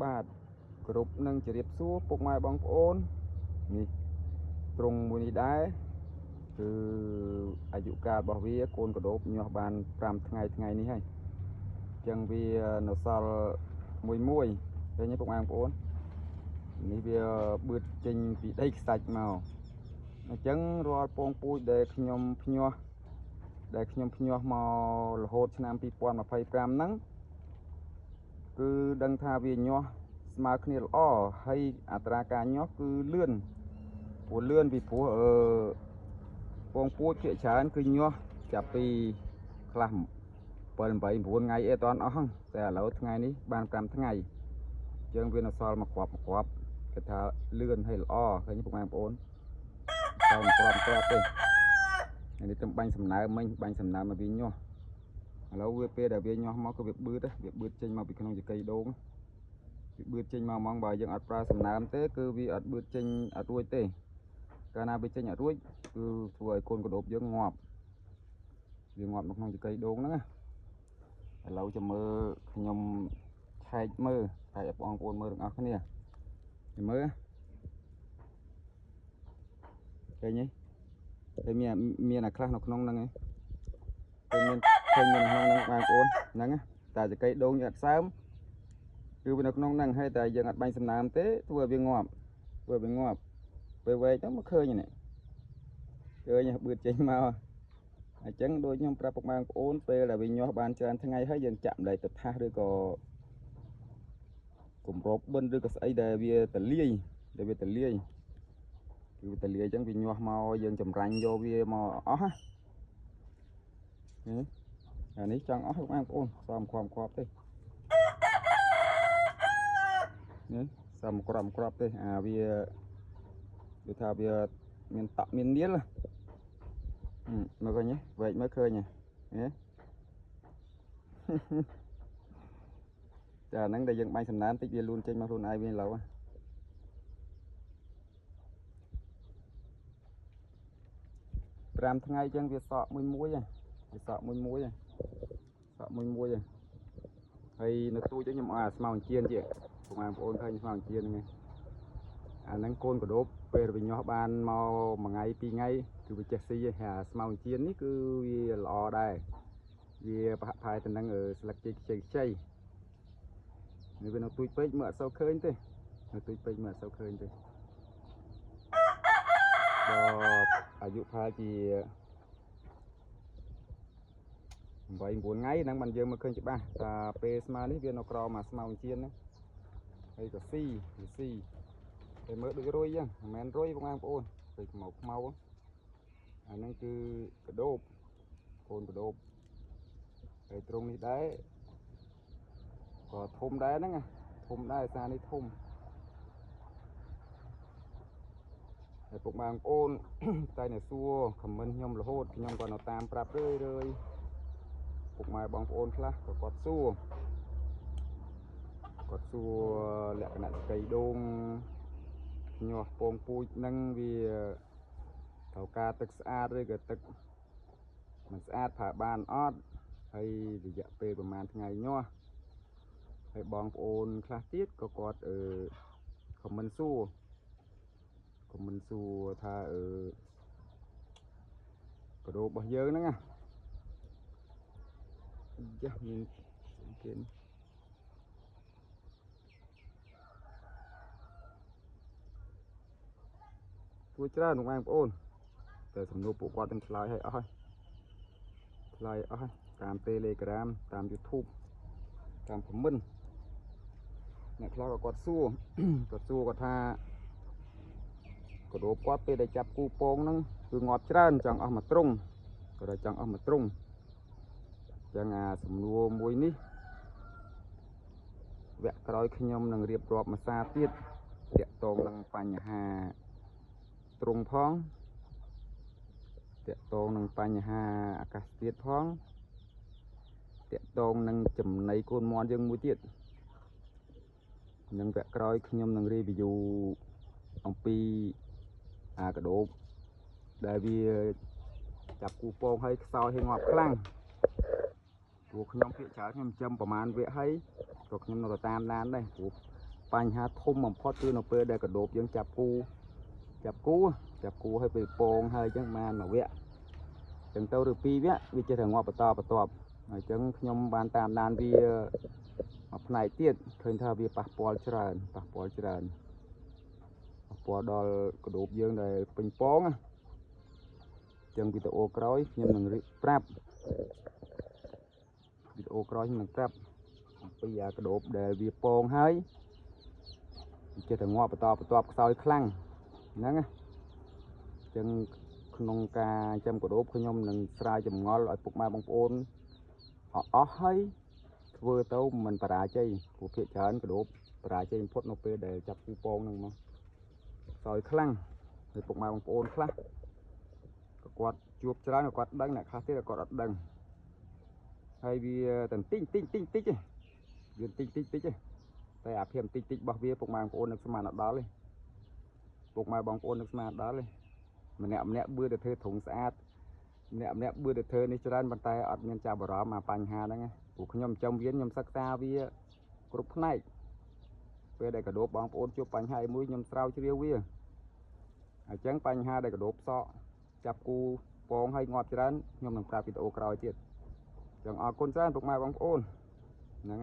បាទគ្រប់នឹងជម្រាបសួរពុកម៉ែបងប្អូននេះត្រង់មួយនេះដែរគឺអាយុកាលរបស់វាកូនកដោបញាស់បាន5ថ្ងៃនេះហើយអញ្ចឹងវានៅសល់មួយឃើញទេពុកម៉ែបងប្អូននេះវាបឺតចេញពីដីខ្សាច់មកអញ្ចឹងរាល់ពងពូជដែលខ្ញុំភ្ញាស់មករហូតឆ្នាំ2025ហ្នឹងគឺដឹងថាវាញាស់ស្មើគ្នាល្អហើយអត្រាការញាស់គឺលឿនពីព្រោះពងពូជភាគច្រើនគឺញាស់ចាប់ពីខ្លះ7 8 9ថ្ងៃអីអត់ទាន់អស់ហ្នឹងតែឥឡូវថ្ងៃនេះបាន5ថ្ងៃអញ្ចឹងវានៅសល់មកគ្រាប់គេថាលឿនហើយល្អឃើញពុកម៉ែបងប្អូនតែមិនគ្រាប់ទេនេះទៅបាញ់សំណើមមិញបាញ់សំណើមមកវាញាស់ឥឡូវវាពេលដែលវាញាស់មកគឺវាបឺតចេញមកពីក្នុងចង្កេះដូងវាបឺតចេញមកហ្មងបើយើងអត់ប្រើសំណើមទេគឺវាអត់បឺតចេញអត់រួចទេកាលណាវាចេញអត់រួចគឺធ្វើឲ្យកូនកដោបយើងងាប់វាងាប់នៅក្នុងចង្កេះដូងហ្នឹងណាឥឡូវចាំមើលខ្ញុំឆែកមើលឲ្យបងប្អូនមើលទាំងអស់គ្នាមើលឃើញទេឃើញមានអាខ្លះនៅក្នុងហ្នឹងឯងឃើញមានក្នុងហ្នឹងបងប្អូនហ្នឹងតែចង្កេះដូងយើងអត់សើមគឺវានៅក្នុងហ្នឹងហើយតែយើងអត់បាញ់សំណើមទេធ្វើឲ្យវាងាប់ពេលវែកទៅមកឃើញនេះឃើញបឺតចេញមកអញ្ចឹងដូចខ្ញុំប្រាប់ពុកម៉ែបងប្អូនពេលដែលវាញាស់បានច្រើនថ្ងៃហើយយើងចាក់ម្លែកទៅថាសឬក៏គម្របបិណ្ឌឬក៏ស្អីដែលវាតលាយគឺវាតលាយអញ្ចឹងវាញាស់មកយើងចម្រាញ់យកវាមកអស់ណាអានេះចង់អស់ពុកម៉ែបងប្អូនសមគ្រាប់ទេនេះសមគ្រាប់ទេអាវាគឺថាវាមានតក់មាននាលមើលឃើញទេវែកមើលឃើញទេតែអាហ្នឹងដែលយើងបាញ់សំណានតិចវាលូនចេញមកខ្លួនឯងវាឡូវ5ថ្ងៃអញ្ចឹងវាសក់មួយហើយនៅទូចខ្ញុំឲ្យអាស្មៅអញ្ជៀនជាពុកម៉ែបងប្អូនឃើញស្មៅអញ្ជៀនហ្នឹងអាហ្នឹងកូនកដោបពេលវាញាស់បានមក1ថ្ងៃ2ថ្ងៃគឺវាចេះស៊ីហើយអាស្មៅអញ្ជៀននេះគឺវាល្អដែរវាប្រហាក់ប្រហែលទៅនឹងស្លឹកចេកខ្ចីនេះវានៅទូចពេកមើលអត់សូវឃើញទេដល់អាយុប្រហែលជា8 9ថ្ងៃហ្នឹងបានយើងមកឃើញច្បាស់ថាពេលស្មើនេះវានៅក្រោមអាស្មៅអញ្ជៀនហ្នឹងហើយក៏ស៊ីតែមើលដូចរុយចឹងមិនមែនរុយបងប្អូនពេលខ្មៅអាហ្នឹងគឺកដោបកូនកដោបហើយត្រង់នេះដែរក៏ធំដែរហ្នឹងធំដែរសារនេះធំហើយពុកម៉ែបងប្អូនតែនៅសួរខមមិនខ្ញុំរហូតខ្ញុំក៏នៅតាមប្រាប់រឿយពុកម៉ែបងប្អូនខ្លះក៏គាត់សួរលក្ខណៈចង្កេះដូងញាស់ពងពូជហ្នឹងវាត្រូវការទឹកស្អាតឬក៏ទឹកមិនស្អាតប្រើបានអត់ហើយរយៈពេលប្រហែលថ្ងៃញាស់ហើយបងប្អូនខ្លះទៀតក៏គាត់ខមមិនសួរថាកដោបរបស់យើងហ្នឹងចាស់មានគេជួយច្រើនបងប្អូនតែសំណួរពួកគាត់នឹងឆ្លើយឲ្យអស់ហើយតាម Telegram តាម YouTube តាម comment អ្នកខ្លះក៏គាត់សួរគាត់ថាកដោបគាត់ពេលដែលចាប់គូពងហ្នឹងគឺងាប់ច្រើនចង់អស់មួយទ្រុងគាត់ចង់អស់មួយទ្រុងអញ្ចឹងអាសំណួរមួយនេះវគ្គក្រោយខ្ញុំនឹងរៀបរាប់មួយសារទៀតតាក់ទងនឹងបញ្ហាទ្រុងផងតាក់ទងនឹងបញ្ហាអាកាសធាតុផងតាក់ទងនឹងចំណីកូនមាន់យើងមួយទៀតនឹងវគ្គក្រោយខ្ញុំនឹង review អំពីអាកដោបដែលវាចាប់គូពងហើយខ្សោយហើយងាប់ខ្លាំងព្រោះខ្ញុំភាគច្រើនខ្ញុំចិញ្ចឹមប្រមាណវគ្គហើយក៏ខ្ញុំនៅតែតាមដានដែរព្រោះ បញ្ហាធំបំផុតគឺនៅពេលដែលកដោបយើងចាប់គូឲ្យពេលពងហើយចឹងបានមួយវគ្គចឹងទៅឬ2វគ្គវាចេះតែងាប់បន្តបន្ទាប់ហើយចឹងខ្ញុំបានតាមដានវាមួយផ្នែកទៀតឃើញថាវាប៉ះពាល់ច្រើនដល់កដោបយើងដែលពេញពងចឹងវីដេអូក្រោយខ្ញុំនឹងប្រាប់អំពីកដោបដែលវាពងហើយចេះតែងាប់បន្តបន្ទាប់ខ្សោយខ្លាំងហ្នឹងណាចឹងក្នុងការចាំកដោបខ្ញុំនឹងស្រាវចម្ងល់ឲ្យពុកម៉ែបងប្អូនអស់ហើយធ្វើទៅមិនបរាជ័យព្រោះភាគច្រើនកដោបបរាជ័យបំផុតនៅពេលដែលចាប់គូពងហ្នឹងមកខ្សោយខ្លាំងហើយពុកម៉ែបងប្អូនខ្លះក៏គាត់ជួបច្រើនក៏គាត់ដឹងអ្នកខ្លះទៀតគាត់អត់ដឹងហើយវាតែតិចទេតែអាភាពតិចរបស់វាពុកម៉ែបងប្អូននឹកស្មានអត់ដល់ទេម្នាក់បឿទៅធ្វើធុងស្អាតម្នាក់បឿទៅធ្វើនេះច្រើនប៉ុន្តែអត់មានចាប់អារម្មណ៍បញ្ហាហ្នឹងព្រោះខ្ញុំចំវាខ្ញុំសិក្សាវាគ្រប់ផ្នែកពេលដែលកដោបបងប្អូនជួបបញ្ហាមួយខ្ញុំស្រាវជ្រាវវាអញ្ចឹងបញ្ហាដែលកដោបសក់ចាប់គូពងឲ្យងាប់ច្រើនខ្ញុំនឹងប្រាប់វីដេអូក្រោយទៀតអញ្ចឹងអរគុណច្រើនពុកម៉ែបងប្អូនហ្នឹង